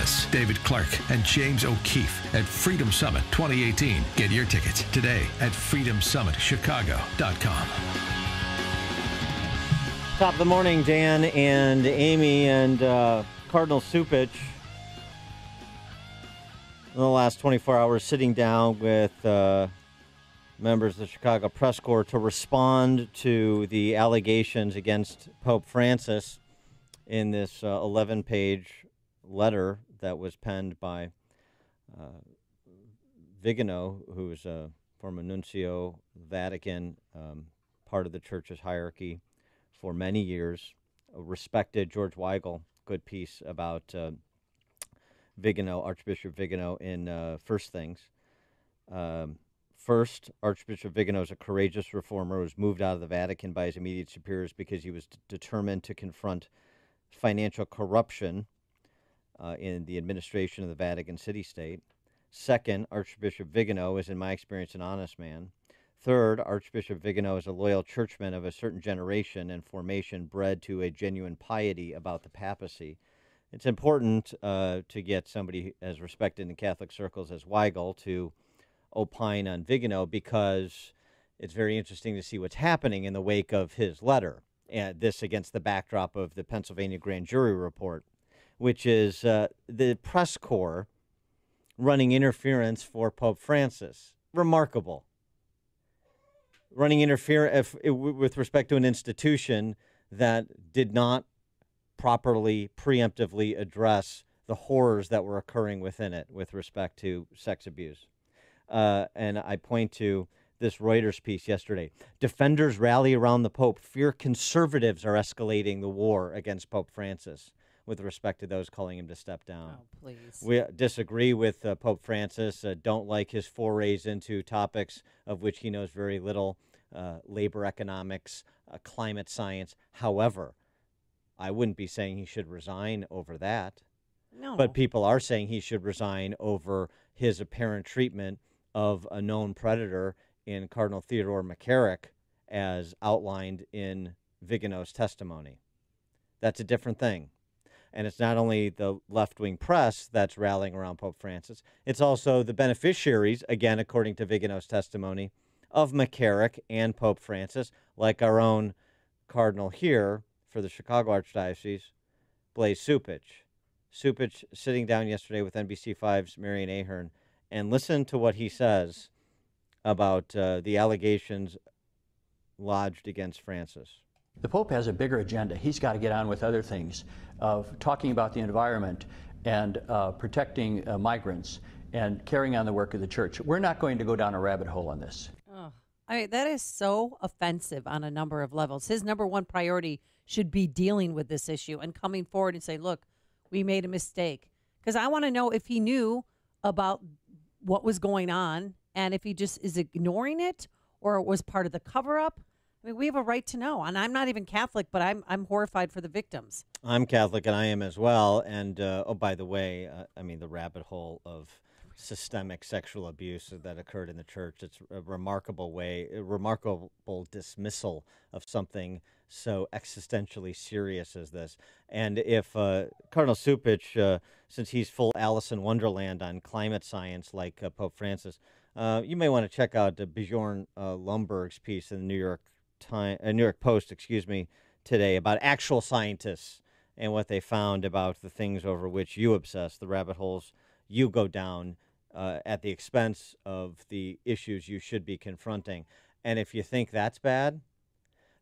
Francis, David Clark, and James O'Keefe at Freedom Summit 2018. Get your tickets today at freedomsummitchicago.com. Top of the morning, Dan and Amy and Cardinal Supich. In the last 24 hours, sitting down with members of the Chicago Press Corps to respond to the allegations against Pope Francis in this 11-page letter that was penned by Vigano, who is a former nuncio, Vatican, part of the church's hierarchy for many years. A respected George Weigel, good piece about Vigano, Archbishop Vigano in First Things. First, Archbishop Vigano is a courageous reformer who was moved out of the Vatican by his immediate superiors because he was determined to confront financial corruption in the administration of the Vatican city-state. Second, Archbishop Vigano is, in my experience, an honest man. Third, Archbishop Vigano is a loyal churchman of a certain generation and formation bred to a genuine piety about the papacy. It's important to get somebody as respected in Catholic circles as Weigel to opine on Vigano because it's very interesting to see what's happening in the wake of his letter. And this against the backdrop of the Pennsylvania grand jury report, which is the press corps running interference for Pope Francis. Remarkable. Running interference with respect to an institution that did not properly, preemptively address the horrors that were occurring within it with respect to sex abuse. And I point to this Reuters piece yesterday. Defenders rally around the Pope. Fear conservatives are escalating the war against Pope Francis with respect to those calling him to step down. Oh, please. We disagree with Pope Francis, don't like his forays into topics of which he knows very little, labor economics, climate science. However, I wouldn't be saying he should resign over that. No. But people are saying he should resign over his apparent treatment of a known predator in Cardinal Theodore McCarrick as outlined in Vigano's testimony. That's a different thing. And it's not only the left-wing press that's rallying around Pope Francis, it's also the beneficiaries, again, according to Vigano's testimony, of McCarrick and Pope Francis, like our own cardinal here for the Chicago Archdiocese, Blaise Supich. Supich sitting down yesterday with NBC5's Marian Ahern, and listen to what he says about the allegations lodged against Francis. The Pope has a bigger agenda. He's got to get on with other things of talking about the environment and protecting migrants and carrying on the work of the church. We're not going to go down a rabbit hole on this. Oh, I mean, that is so offensive on a number of levels. His number one priority should be dealing with this issue and coming forward and say, look, we made a mistake. Because I want to know if he knew about what was going on and if he just is ignoring it or it was part of the cover-up. I mean, we have a right to know. And I'm not even Catholic, but I'm horrified for the victims. I'm Catholic, and I am as well. And, by the way, I mean, the rabbit hole of systemic sexual abuse that occurred in the church, it's a remarkable dismissal of something so existentially serious as this. And if Cardinal Supich, since he's full Alice in Wonderland on climate science like Pope Francis, you may want to check out Bjorn Lomberg's piece in the New York Post, today about actual scientists and what they found about the things over which you obsess, the rabbit holes you go down at the expense of the issues you should be confronting. And if you think that's bad,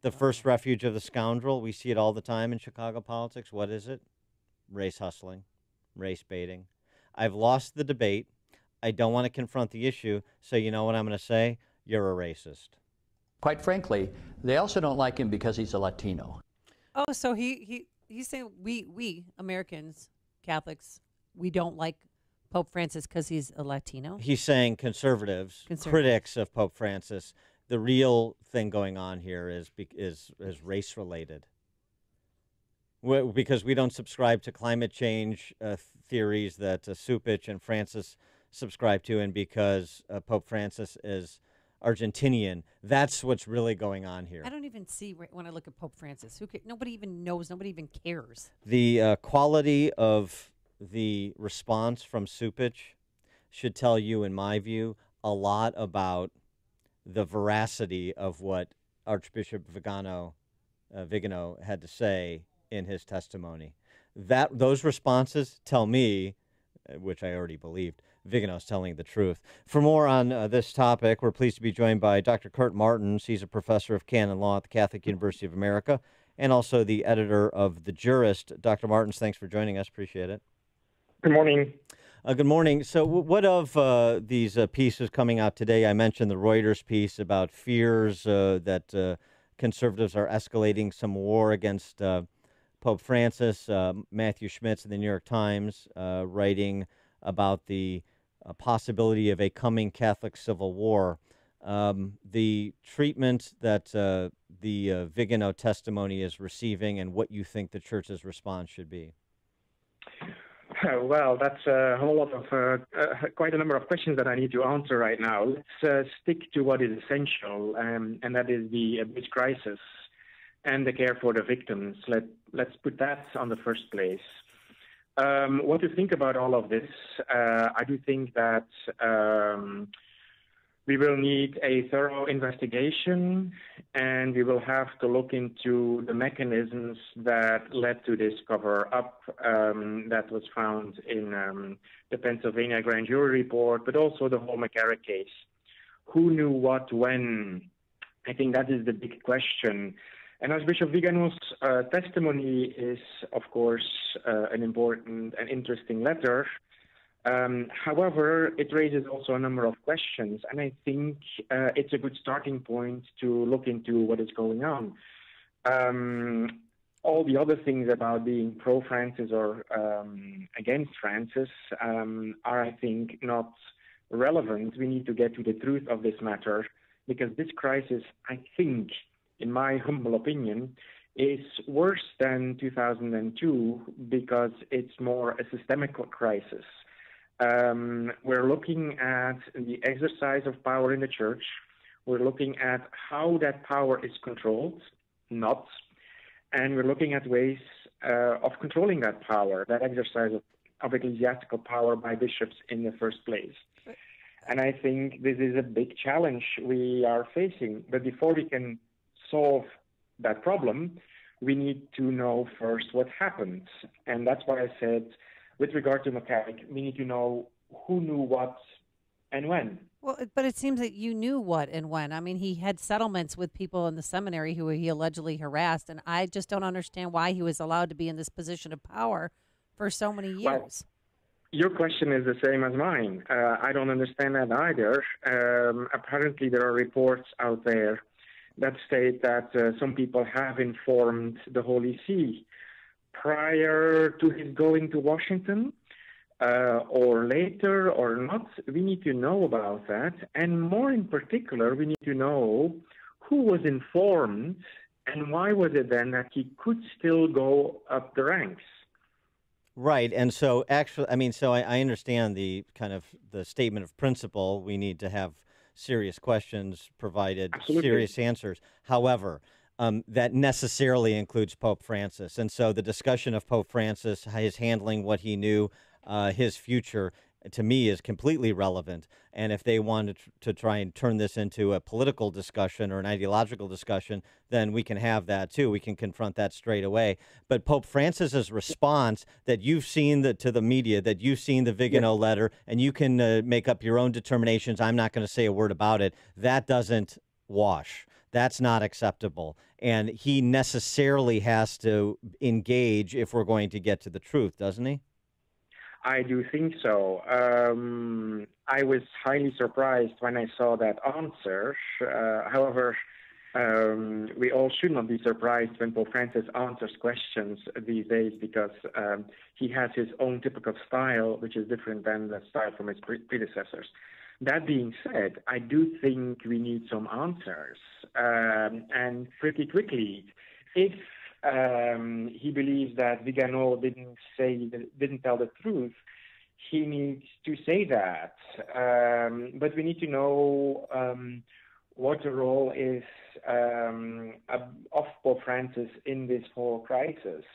the first refuge of the scoundrel, we see it all the time in Chicago politics. What is it? Race hustling, race baiting. I've lost the debate. I don't want to confront the issue. So you know what I'm going to say? You're a racist. Quite frankly, they also don't like him because he's a Latino. Oh, so he's saying we Americans, Catholics, we don't like Pope Francis because he's a Latino? He's saying conservatives, critics of Pope Francis, the real thing going on here is race related. Because we don't subscribe to climate change theories that Supich and Francis subscribe to, and because Pope Francis is Argentinian. That's what's really going on here. I don't even see when I look at Pope Francis. Nobody even knows. Nobody even cares. The quality of the response from Supich should tell you, in my view, a lot about the veracity of what Archbishop Vigano had to say in his testimony. Those responses tell me, which I already believed, Vigano's telling the truth. For more on this topic, we're pleased to be joined by Dr. Kurt Martens. He's a professor of canon law at the Catholic University of America and also the editor of The Jurist. Dr. Martens, thanks for joining us. Appreciate it. Good morning. Good morning. So what of these pieces coming out today? I mentioned the Reuters piece about fears that conservatives are escalating some war against Pope Francis. Matthew Schmitz in the New York Times writing about the possibility of a coming Catholic civil war. The treatment that the Vigano testimony is receiving and what you think the Church's response should be. Well, that's a whole lot of, quite a number of questions that I need to answer right now. Let's stick to what is essential, and that is the bridge crisis and the care for the victims. Let's put that on the first place. What to think about all of this? I do think that we will need a thorough investigation, and we will have to look into the mechanisms that led to this cover-up that was found in the Pennsylvania grand jury report, but also the whole McCarrick case. Who knew what when? I think that is the big question. And Archbishop Vigano's testimony is, of course, an important and interesting letter. However, it raises also a number of questions, and I think it's a good starting point to look into what is going on. All the other things about being pro-Francis or against Francis are, I think, not relevant. We need to get to the truth of this matter, because this crisis, I think, in my humble opinion, is worse than 2002 because it's more a systemic crisis. We're looking at the exercise of power in the church. We're looking at how that power is controlled, not, and we're looking at ways of controlling that power, that exercise of ecclesiastical power by bishops in the first place. And I think this is a big challenge we are facing. But before we can solve that problem, we need to know first what happened. And that's why I said, with regard to McCarrick, we need to know who knew what and when. Well, but it seems that you knew what and when. I mean, he had settlements with people in the seminary who he allegedly harassed, and I just don't understand why he was allowed to be in this position of power for so many years. Well, your question is the same as mine. I don't understand that either. Apparently, there are reports out there that state that some people have informed the Holy See prior to his going to Washington, or later or not. We need to know about that. And more in particular, we need to know who was informed and why was it then that he could still go up the ranks. Right. And so actually, I understand the kind of the statement of principle. We need to have serious questions provided, Absolutely. Serious answers. However, that necessarily includes Pope Francis. And so the discussion of Pope Francis, his handling what he knew, his future, to me, is completely relevant. And if they wanted to try and turn this into a political discussion or an ideological discussion, then we can have that too. We can confront that straight away. But Pope Francis's response that you've seen to the media, that you've seen the Vigano letter, and you can make up your own determinations. I'm not going to say a word about it. That doesn't wash. That's not acceptable. And he necessarily has to engage if we're going to get to the truth, doesn't he? I do think so. I was highly surprised when I saw that answer. However, we all should not be surprised when Pope Francis answers questions these days, because he has his own typical style, which is different than the style from his predecessors. That being said, I do think we need some answers, and pretty quickly. If he believes that Vigano didn't tell the truth, he needs to say that. But we need to know what the role is of Pope Francis in this whole crisis.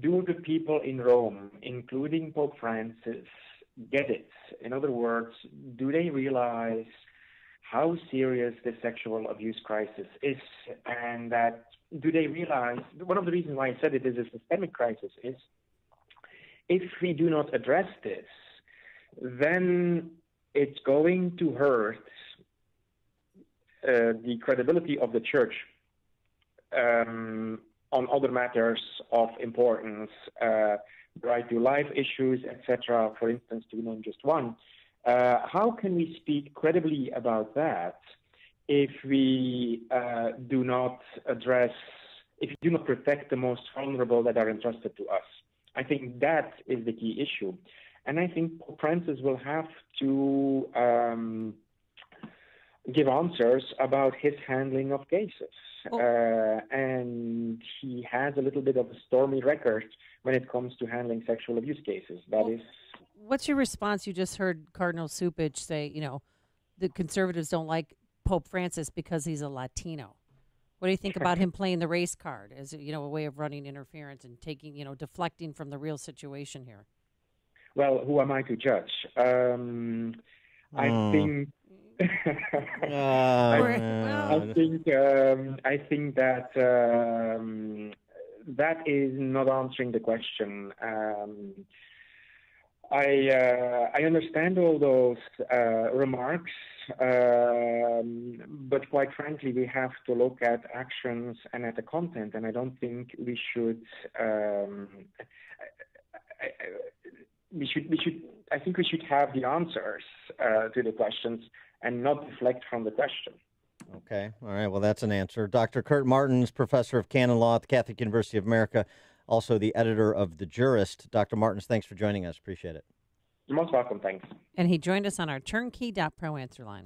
do the people in Rome, including Pope Francis, get it? In other words, do they realize how serious the sexual abuse crisis is? And that do they realize, one of the reasons why I said it is a systemic crisis is, if we do not address this, then it's going to hurt the credibility of the church on other matters of importance, right to life issues, etc., for instance, to name just one. How can we speak credibly about that if we do not address, if we do not protect the most vulnerable that are entrusted to us? I think that is the key issue. And I think Pope Francis will have to give answers about his handling of cases. And he has a little bit of a stormy record when it comes to handling sexual abuse cases. What's your response? You just heard Cardinal Cupich say, the conservatives don't like Pope Francis because he's a Latino. What do you think about him playing the race card as, a way of running interference and taking, deflecting from the real situation here? Well, who am I to judge? I think I think that that is not answering the question. I understand all those remarks, but quite frankly, we have to look at actions and at the content, and I don't think we should. I think we should have the answers to the questions and not deflect from the question. Okay. All right. Well, that's an answer. Dr. Kurt Martens, professor of canon law at the Catholic University of America, also the editor of The Jurist. Dr. Martens, thanks for joining us. Appreciate it. You're most welcome. Thanks. And he joined us on our Turnkey.Pro answer line.